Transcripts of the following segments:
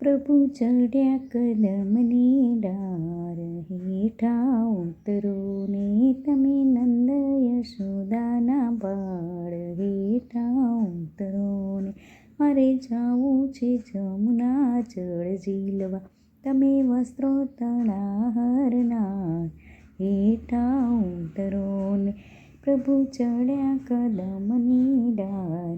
પ્રભુ ચડ્યા કદમની ડાર, હેઠા ઉતરો ને તમે નંદ યશોદાના બાળ, હેઠા ઉતરો ને મારે જાવું છે જમુના જળ ઝીલવા, તમે વસ્ત્રો તણા હરનાર, હેઠા ઉતરો ને પ્રભુ ચડ્યા કદમની ડાર,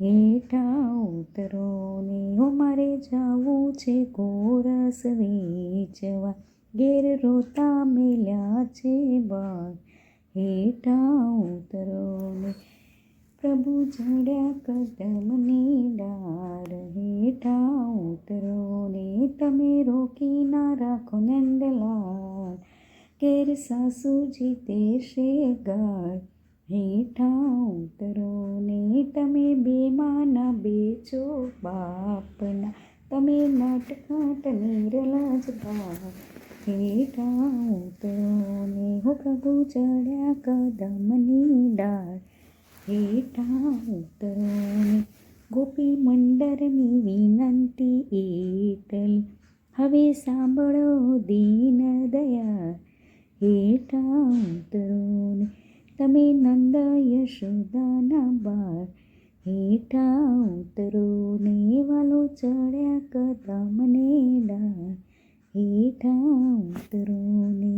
હેઠા ઉતરો ને મારે જાવું છે ગોરસ વેચવા, ઘેર રોતા મેલ્યા છે બાળ, હેઠા ઉતરો ને પ્રભુ ચડ્યા કદમની ડાર, હેઠા ઉતરો ને તમે રોકી ના રાખો નંદલાલ, ઘેર સાસુજી દેશે ગાળ, હેઠા ઉતરો ને તમે બેમાના બેચો બાપના, તમે નટખટ નિર્લજ બાળ, હેઠા ઉતરો ને પ્રભુ ચડ્યા કદમની ડાળ, હેઠા ઉતરો ને ગોપી મંડળની વિનંતી એટલી, હવે સાંભળો દીન દયાળ, હેઠા ઉતરો ને તમે નંદ યશોદાના બાળ, હેઠા ઉતરો ને વાલો ચડ્યા કદમને ડાળ, હેઠા ઉતરો ને